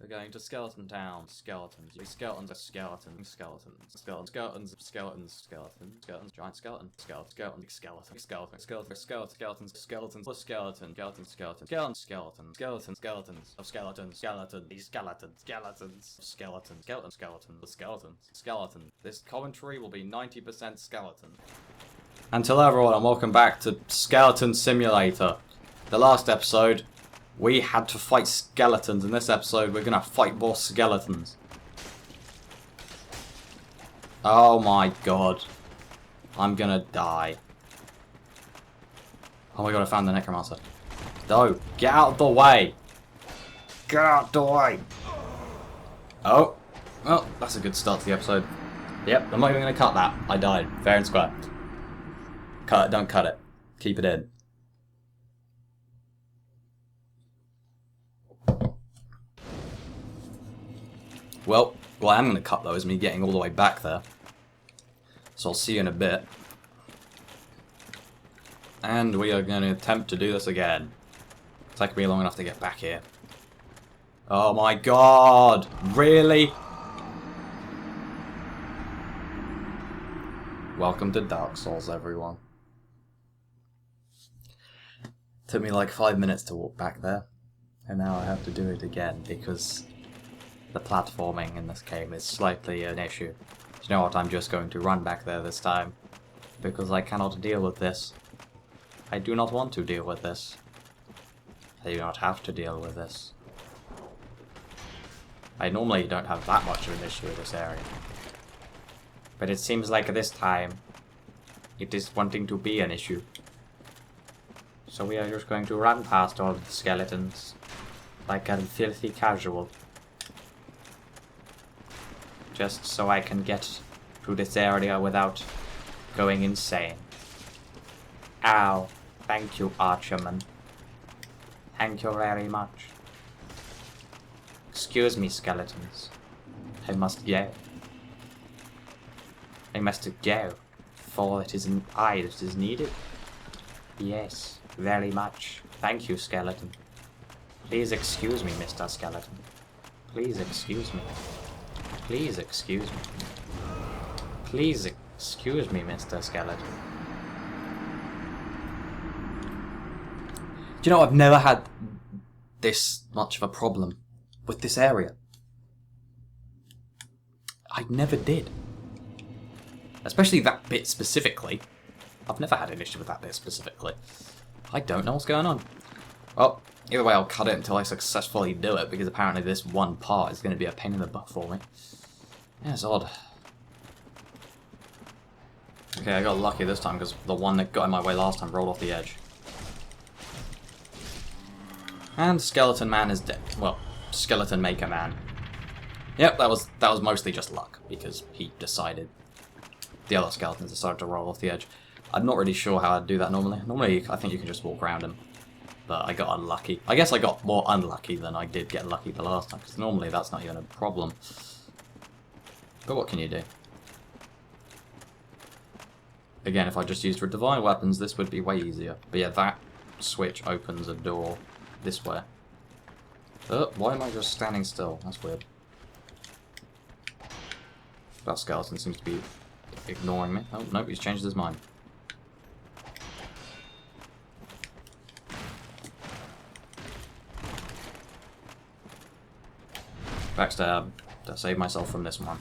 going to Skeleton Town. Skeletons. Skeletons are skeletons. Skeletons. Skeletons. Skeletons. Skeletons. Skeletons. Skeletons. Giant skeleton. Skeleton. Skeleton. Skeleton. Skeleton. Skeleton. Skeleton. Skeletons. Skeletons. Plus skeleton. Skeleton. Skeleton. Skeleton. Skeleton. Skeleton. Skeletons. Of skeletons. Skeleton. These skeletons. Skeletons. Skeleton. Skeleton. Skeleton. The skeletons. Skeleton. This commentary will be 90% skeleton. And hello everyone and welcome back to Skeleton Simulator. The last episode, we had to fight skeletons. In this episode, we're gonna fight more skeletons. Oh my god. I'm gonna die. Oh my god, I found the necromancer. No, get out of the way! Get out the way! Oh. Well, that's a good start to the episode. Yep, I'm not even gonna cut that. I died, fair and square. Cut it, don't cut it. Keep it in. Well, what I am going to cut though is me getting all the way back there. So I'll see you in a bit. And we are going to attempt to do this again. It's taken me long enough to get back here. Oh my god! Really? Welcome to Dark Souls, everyone. Took me like 5 minutes to walk back there. And now I have to do it again because the platforming in this game is slightly an issue. You know what, I'm just going to run back there this time. Because I cannot deal with this. I do not want to deal with this. I do not have to deal with this. I normally don't have that much of an issue with this area. But it seems like this time, it is wanting to be an issue. So we are just going to run past all the skeletons, like a filthy casual. Just so I can get to this area without going insane. Ow. Thank you, Archerman. Thank you very much. Excuse me, skeletons. I must go. I must go, for it is an eye that is needed. Yes, very much. Thank you, skeleton. Please excuse me, Mr. Skeleton. Please excuse me. Please excuse me. Please excuse me, Mr. Skeleton. Do you know, I've never had this much of a problem with this area. I never did. Especially that bit specifically. I've never had an issue with that bit specifically. I don't know what's going on. Well, either way I'll cut it until I successfully do it, because apparently this one part is going to be a pain in the butt for me. Yeah, it's odd. Okay, I got lucky this time because the one that got in my way last time rolled off the edge. And Skeleton Man is dead. Well, Skeleton Maker Man. Yep, that was mostly just luck, because he decided. The other skeletons decided to roll off the edge. I'm not really sure how I'd do that normally. Normally, I think you can just walk around him. But I got unlucky. I guess I got more unlucky than I did get lucky the last time, because normally that's not even a problem. But what can you do? Again, if I just used for divine weapons, this would be way easier. But yeah, that switch opens a door this way. Why am I just standing still? That's weird. That skeleton seems to be ignoring me. Oh, nope, he's changed his mind. Backstab to save myself from this one.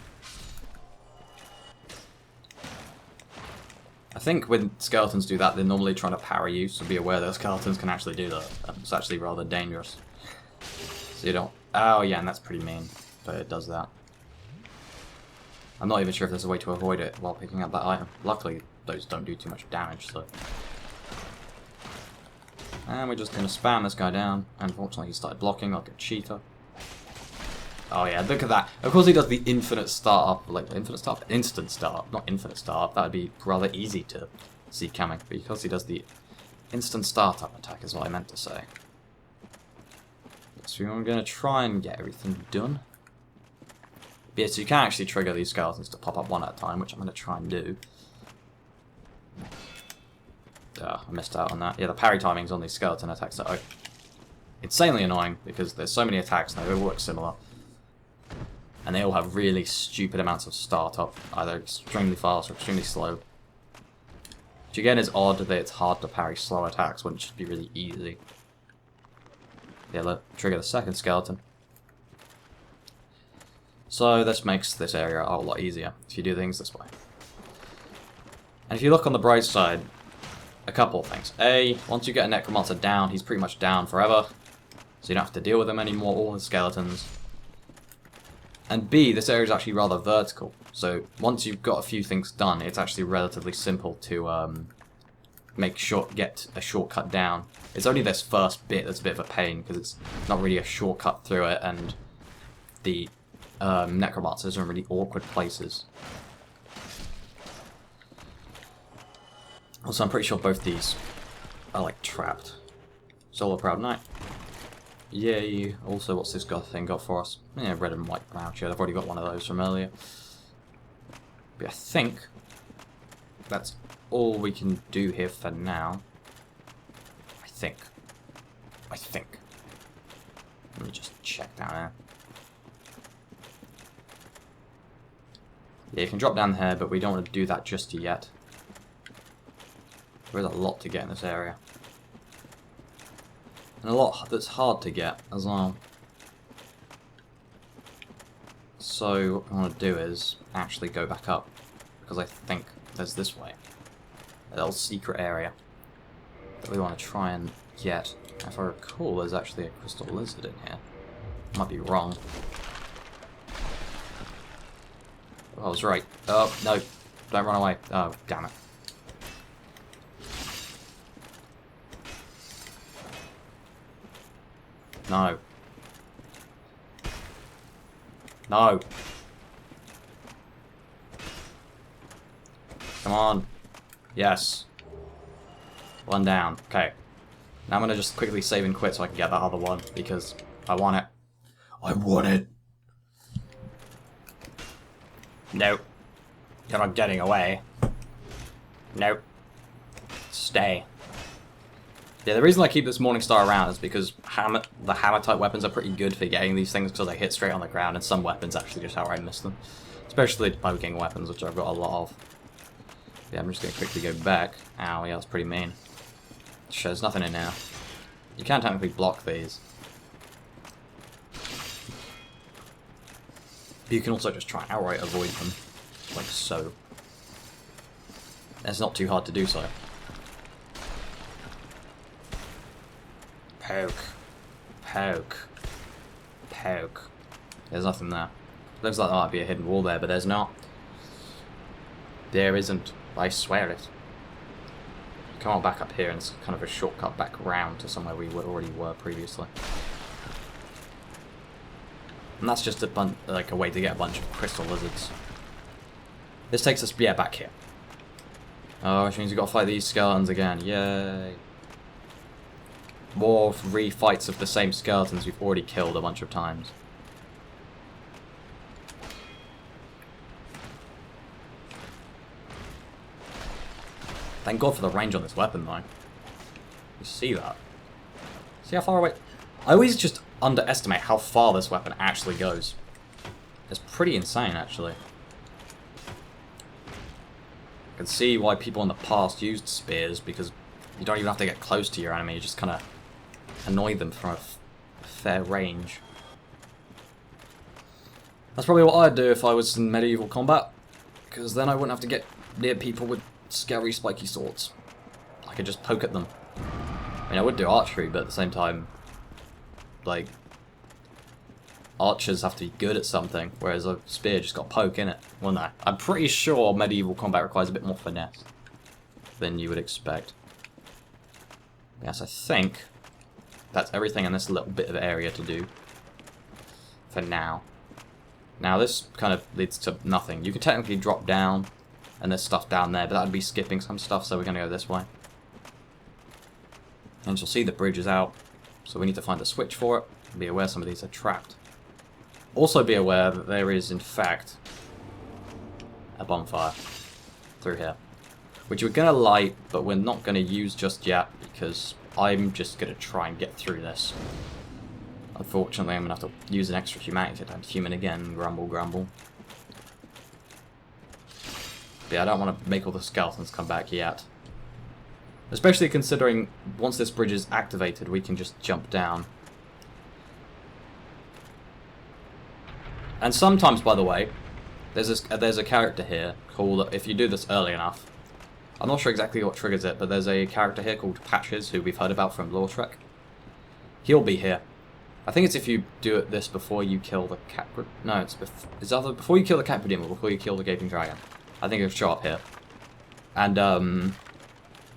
I think when skeletons do that, they're normally trying to parry you, so be aware that skeletons can actually do that. It's actually rather dangerous. So you don't... Oh yeah, and that's pretty mean, but it does that. I'm not even sure if there's a way to avoid it while picking up that item. Luckily, those don't do too much damage, so... And we're just going to spam this guy down. Unfortunately, he started blocking like a cheater. Oh yeah, look at that. Of course he does the infinite start up, like infinite start? Instant start up, not infinite start up. That would be rather easy to see coming. But because he does the instant startup attack is what I meant to say. So I'm going to try and get everything done. But yeah, so you can actually trigger these skeletons to pop up one at a time, which I'm going to try and do. I missed out on that. Yeah, the parry timings on these skeleton attacks are insanely annoying because there's so many attacks and they all work similar. and they all have really stupid amounts of startup, either extremely fast or extremely slow. Which again is odd that it's hard to parry slow attacks when it should be really easy. Yeah, let's trigger the second skeleton. So this makes this area a whole lot easier if you do things this way. And if you look on the bright side, a couple of things. A, once you get a Necromancer down, he's pretty much down forever. So you don't have to deal with him anymore, all his skeletons. And B, this area is actually rather vertical. So once you've got a few things done, it's actually relatively simple to get a shortcut down. It's only this first bit that's a bit of a pain, because it's not really a shortcut through it, and the Necromancers are in really awkward places. Also, I'm pretty sure both these are, like, trapped. Solar Proud Knight. Yay. Also, what's this thing got for us? Yeah, red and white voucher. I've already got one of those from earlier. But I think that's all we can do here for now. I think. Let me just check down there. Yeah, you can drop down here, but we don't want to do that just yet. There is a lot to get in this area. And a lot that's hard to get as well. So what I want to do is actually go back up, because I think there's this way. A little secret area that we want to try and get. If I recall, there's actually a crystal lizard in here. I might be wrong. Oh, I was right. Oh, no. Don't run away. Oh, damn it. No. No. Come on. Yes. One down. Okay. Now I'm going to just quickly save and quit so I can get that other one, because I want it. I want it. Nope. You're not getting away. Nope. Stay. Yeah, the reason I keep this Morningstar around is because the hammer-type weapons are pretty good for getting these things because they hit straight on the ground, and some weapons actually just outright miss them. Especially poking weapons, which I've got a lot of. Yeah, I'm just going to quickly go back. Ow, yeah, that's pretty mean. There's nothing in there. You can technically block these. But you can also just try and outright avoid them. Like so. It's not too hard to do so. Poke. Poke. Poke. There's nothing there. Looks like there might be a hidden wall there, but there's not. There isn't. I swear it. Come on back up here, and it's kind of a shortcut back round to somewhere we already were previously. And that's just a way to get a bunch of crystal lizards. This takes us, yeah, back here. Oh, which means we've got to fight these skeletons again. Yay. More refights of the same skeletons we've already killed a bunch of times. Thank God for the range on this weapon, though. You see that? See how far away? I always just underestimate how far this weapon actually goes. It's pretty insane, actually. I can see why people in the past used spears, because you don't even have to get close to your enemy, you just kind of annoy them from a fair range. That's probably what I'd do if I was in medieval combat, because then I wouldn't have to get near people with scary spiky swords. I could just poke at them. I mean, I would do archery, but at the same time, like, archers have to be good at something, whereas a spear just got poke in it. Well, no. I'm pretty sure medieval combat requires a bit more finesse than you would expect. Yes, I think that's everything in this little bit of area to do for now. Now, this kind of leads to nothing. You can technically drop down, and there's stuff down there, but that would be skipping some stuff, so we're going to go this way. And you'll see the bridge is out, so we need to find a switch for it. Be aware some of these are trapped. Also be aware that there is, in fact, a bonfire through here, which we're going to light, but we're not going to use just yet, because I'm just going to try and get through this. Unfortunately, I'm going to have to use an extra humanity to human again. Grumble, grumble. But yeah, I don't want to make all the skeletons come back yet. Especially considering once this bridge is activated, we can just jump down. And sometimes, by the way, there's a character here called, if you do this early enough, I'm not sure exactly what triggers it, but there's a character here called Patches, who we've heard about from Lore Trek. He'll be here. I think it's if you do this before you kill the cat... No, it's either before you kill the cat or before you kill the Gaping Dragon. I think it'll show up here. And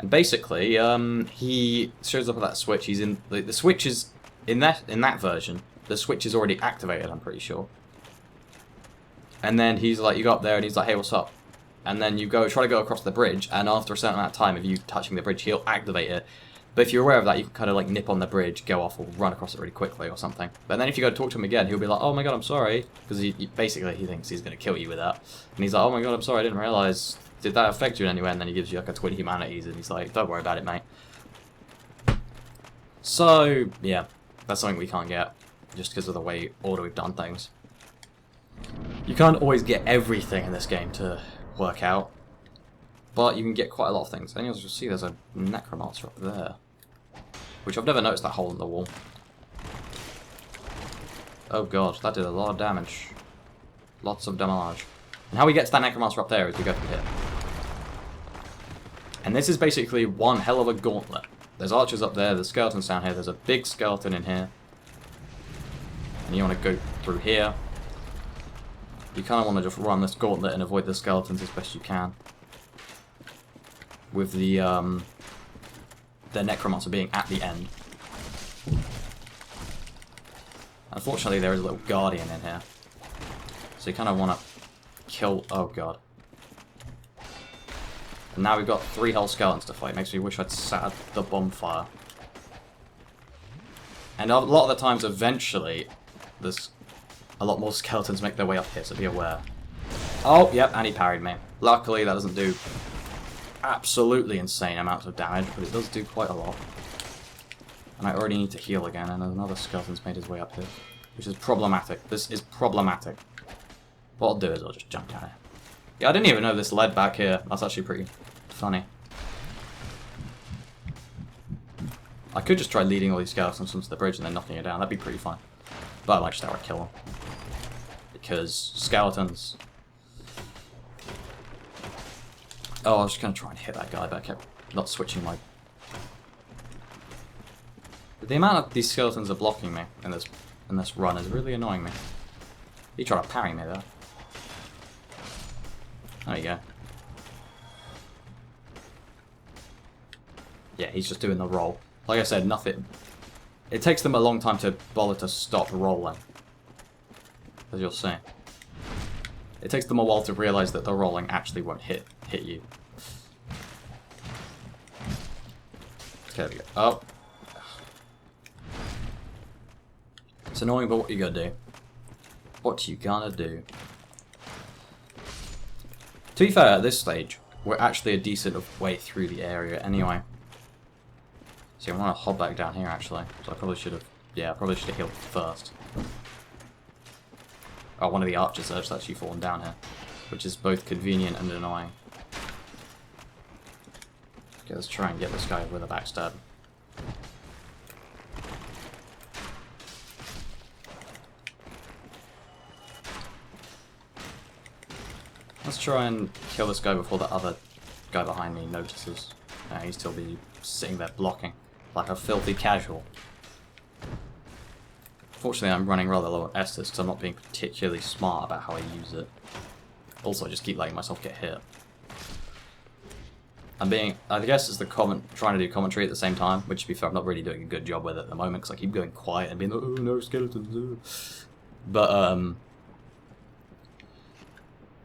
basically, he shows up at that switch. He's in... The switch is... In that version, the switch is already activated, I'm pretty sure. And then he's like, you go up there and he's like, hey, what's up? And then you try to go across the bridge, and after a certain amount of time of you touching the bridge, he'll activate it. But if you're aware of that, you can kind of like nip on the bridge, go off, or run across it really quickly or something. But then if you go to talk to him again, he'll be like, oh my god, I'm sorry. Because basically he thinks he's going to kill you with that. And he's like, oh my god, I'm sorry, I didn't realise. Did that affect you in any way? And then he gives you like a twin humanities, and he's like, don't worry about it, mate. So, yeah, that's something we can't get, just because of the way order we've done things. You can't always get everything in this game to work out. But you can get quite a lot of things. And you'll just see there's a necromancer up there. Which I've never noticed that hole in the wall. Oh god, that did a lot of damage. Lots of damage. And how we get to that necromancer up there is we go from here. And this is basically one hell of a gauntlet. There's archers up there, there's skeletons down here, there's a big skeleton in here. And you want to go through here. You kind of want to just run this gauntlet and avoid the skeletons as best you can. With the necromancer being at the end. Unfortunately, there is a little guardian in here. So you kind of want to kill... Oh god. And now we've got 3 whole skeletons to fight. Makes me wish I'd sat at the bonfire. And a lot of the times, eventually, there's a lot more skeletons make their way up here, so be aware. Oh, yep, and he parried me. Luckily, that doesn't do absolutely insane amounts of damage, but it does do quite a lot. And I already need to heal again, and another skeleton's made his way up here, which is problematic. This is problematic. What I'll do is I'll just jump down here. Yeah, I didn't even know this led back here. That's actually pretty funny. I could just try leading all these skeletons onto the bridge and then knocking it down. That'd be pretty fun. But I might just outright kill them. Because skeletons... Oh, I was just going to try and hit that guy, but I kept not switching my... The amount of these skeletons are blocking me in this run is really annoying me. He tried to parry me there. There you go. Yeah, he's just doing the roll. Like I said, nothing... It takes them a long time to bother to stop rolling. As you'll see. It takes them a while to realise that the rolling actually won't hit you. Okay, there we go. Oh. It's annoying, but what you gotta do? What you gonna do? To be fair, at this stage, we're actually a decent way through the area anyway. So I want to hop back down here actually. So I probably should have... Yeah, I probably should have healed first. Oh, one of the archers has actually fallen down here. Which is both convenient and annoying. Okay, let's try and get this guy with a backstab. Let's try and kill this guy before the other guy behind me notices. He's still be sitting there blocking. Like a filthy casual. Fortunately, I'm running rather low on Estus because I'm not being particularly smart about how I use it. Also, I just keep letting myself get hit. I guess it's trying to do commentary at the same time, which to be fair, I'm not really doing a good job with it at the moment because I keep going quiet and being like, oh no, skeletons. But,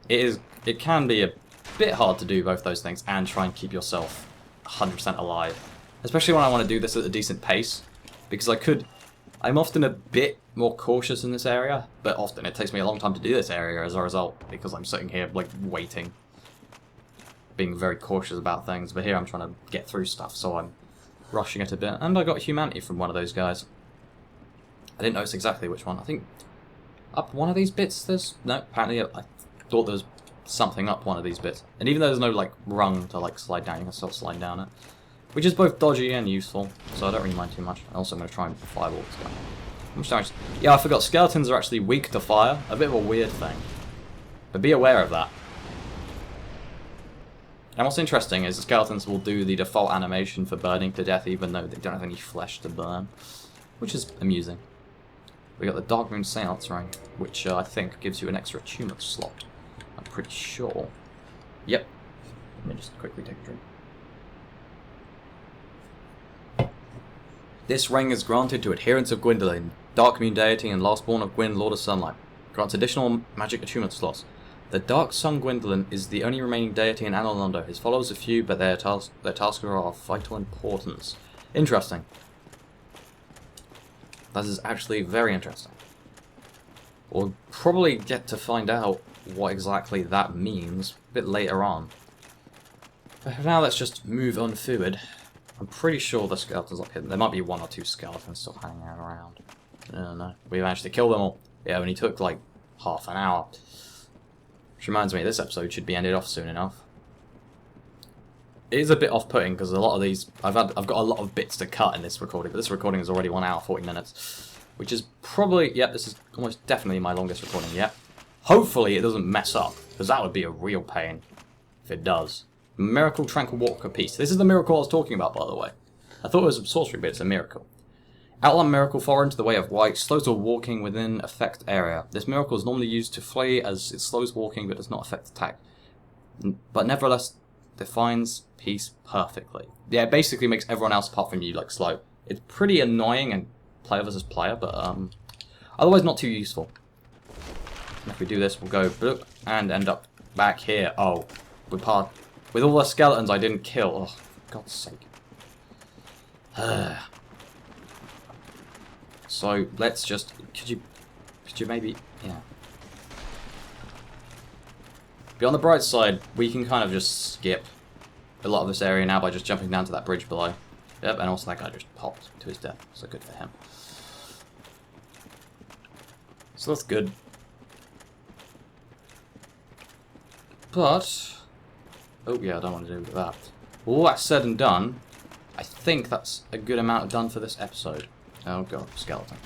it can be a bit hard to do both those things and try and keep yourself 100% alive. Especially when I want to do this at a decent pace, because I'm often a bit more cautious in this area, but often it takes me a long time to do this area as a result, because I'm sitting here, like, waiting. Being very cautious about things, but here I'm trying to get through stuff, so I'm rushing it a bit. And I got humanity from one of those guys. I didn't notice exactly which one. I think up one of these bits there's... No, apparently I thought there was something up one of these bits. And even though there's no, like, rung to, like, slide down, you can still slide down it. Which is both dodgy and useful, so I don't really mind too much. Also, I'm going to try and fireball this guy. How much damage? Yeah, I forgot, skeletons are actually weak to fire. A bit of a weird thing. But be aware of that. And what's interesting is the skeletons will do the default animation for burning to death even though they don't have any flesh to burn. Which is amusing. We got the Darkmoon Seance ring, which I think gives you an extra attunement slot. I'm pretty sure. Yep. Let me just quickly take a drink. This ring is granted to adherents of Gwyndolin, Darkmoon deity and lastborn of Gwyn, Lord of Sunlight. Grants additional magic attunement slots. The Dark Sun Gwyndolin is the only remaining deity in Anor Londo. His followers are few, but their tasks are of vital importance. Interesting. That is actually very interesting. We'll probably get to find out what exactly that means a bit later on. But for now, let's just move on forward. I'm pretty sure the skeletons are hidden. There might be one or two skeletons still hanging around. I don't know. We managed to kill them all. Yeah, only took like half an hour. Which reminds me, this episode should be ended off soon enough. It is a bit off-putting because a lot of these... I've got a lot of bits to cut in this recording, but this recording is already 1 hour 40 minutes. Which is probably... Yep, this is almost definitely my longest recording yet. Hopefully it doesn't mess up, because that would be a real pain if it does. Miracle Tranquil Walker Piece. This is the miracle I was talking about, by the way. I thought it was a sorcery, but it's a miracle. Outline miracle foreign to the way of white, slows the walking within effect area. This miracle is normally used to flee as it slows walking but does not affect attack. But nevertheless defines peace perfectly. Yeah, it basically makes everyone else apart from you like slow. It's pretty annoying and player versus player, but otherwise not too useful. And if we do this, we'll go bloop and end up back here. Oh, with all the skeletons I didn't kill. Oh, for God's sake. So let's just. Could you maybe? Yeah. Be on the bright side, we can kind of just skip a lot of this area now by just jumping down to that bridge below. Yep, and also that guy just popped to his death, so good for him. So that's good. But oh yeah, I don't want to do that. All that said and done, I think that's a good amount done for this episode. Oh god, skeleton.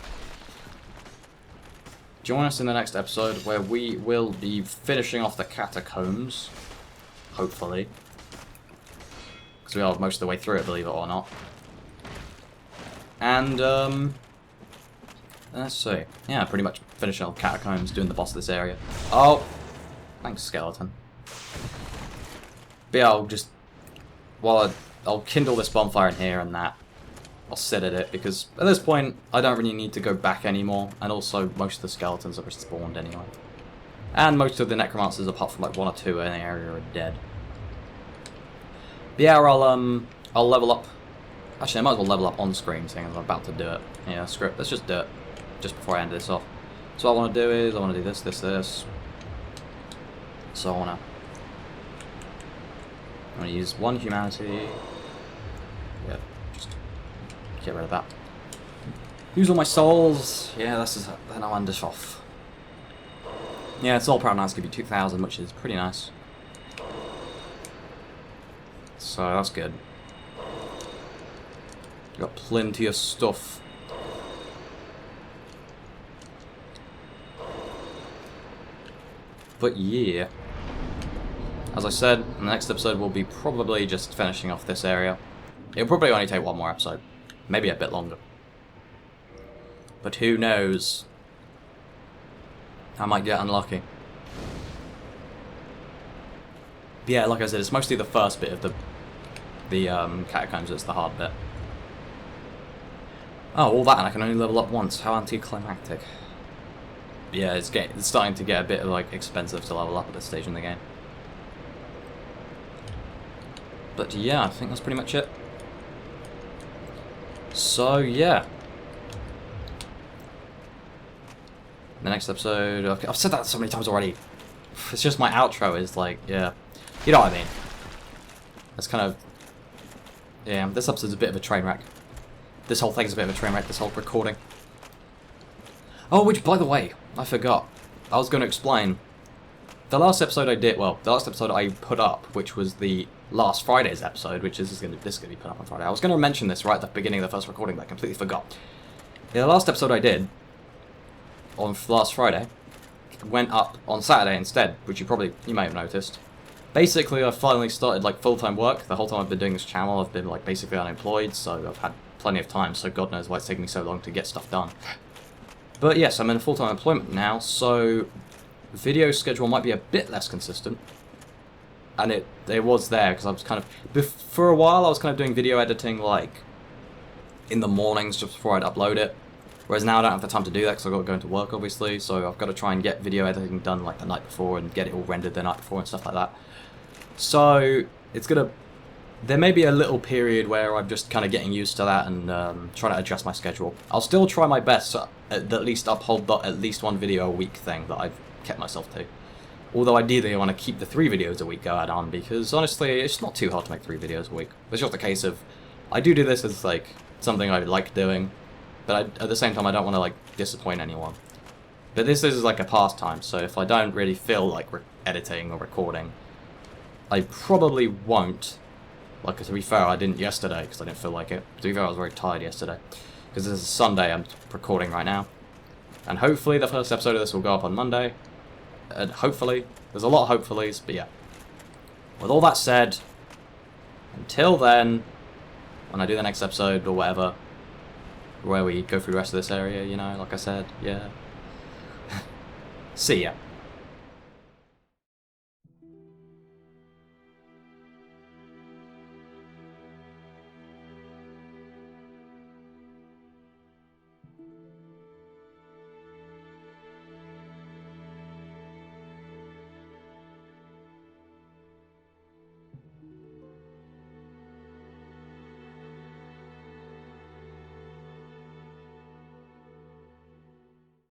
Join us in the next episode where we will be finishing off the catacombs. Hopefully. Because we are most of the way through it, believe it or not. And, let's see. Yeah, pretty much finishing off catacombs, doing the boss of this area. Oh! Thanks, skeleton. But yeah, I'll just... While I'll kindle this bonfire in here and that. I'll sit at it, because at this point, I don't really need to go back anymore, and also most of the skeletons are respawned anyway. And most of the necromancers, apart from like 1 or 2 in the area, are dead. But yeah, I'll level up. Actually, I might as well level up on screen, seeing as I'm about to do it. Yeah, screw it. Let's just do it, just before I end this off. So what I want to do is, I want to do this, this, this. So I want to use 1 humanity. Yeah, just get rid of that. Use all my souls. Yeah, then I'll end this off. Yeah, Soul Power Knights give you 2,000, which is pretty nice. So that's good. Got plenty of stuff. But yeah. As I said, the next episode will be probably just finishing off this area. It'll probably only take 1 more episode. Maybe a bit longer. But who knows? I might get unlucky. But yeah, like I said, it's mostly the first bit of the catacombs that's the hard bit. Oh, all that and I can only level up once. How anticlimactic. Yeah, it's starting to get a bit like expensive to level up at this stage in the game. But yeah, I think that's pretty much it. So yeah. The next episode, okay, I've said that so many times already. It's just my outro is like, yeah, you know what I mean. It's kind of, yeah, this episode's a bit of a train wreck. This whole thing's a bit of a train wreck, this whole recording. Oh, which, by the way, I forgot. I was going to explain. The last episode I did, well, the last episode I put up, which was the last Friday's episode, which this is going to be put up on Friday. I was going to mention this right at the beginning of the first recording, but I completely forgot. The last episode I did, on last Friday, went up on Saturday instead, which you may have noticed. Basically, I finally started, like, full-time work. The whole time I've been doing this channel, I've been, like, basically unemployed, so I've had plenty of time, so God knows why it's taking me so long to get stuff done. But yes, I'm in a full-time employment now, so video schedule might be a bit less consistent. And it was there, because I was kind of... For a while, I was kind of doing video editing, like, in the mornings just before I'd upload it. Whereas now I don't have the time to do that, because I've got to go into work, obviously, so I've got to try and get video editing done, like, the night before, and get it all rendered the night before and stuff like that. So, it's gonna... There may be a little period where I'm just kind of getting used to that and trying to adjust my schedule. I'll still try my best to at least uphold the at least one video a week thing that I've kept myself to. Although ideally I want to keep the 3 videos a week going on, because honestly it's not too hard to make 3 videos a week. It's just a case of, I do this as like something I like doing, but at the same time I don't want to like disappoint anyone. But this is like a pastime, so if I don't really feel like editing or recording, I probably won't. Like, to be fair, I didn't yesterday, because I didn't feel like it. To be fair, I was very tired yesterday. Because this is Sunday, I'm recording right now. And hopefully the first episode of this will go up on Monday. And hopefully. There's a lot of hopefullys, but yeah. With all that said, until then, when I do the next episode or whatever, where we go through the rest of this area, you know, like I said, yeah. See ya.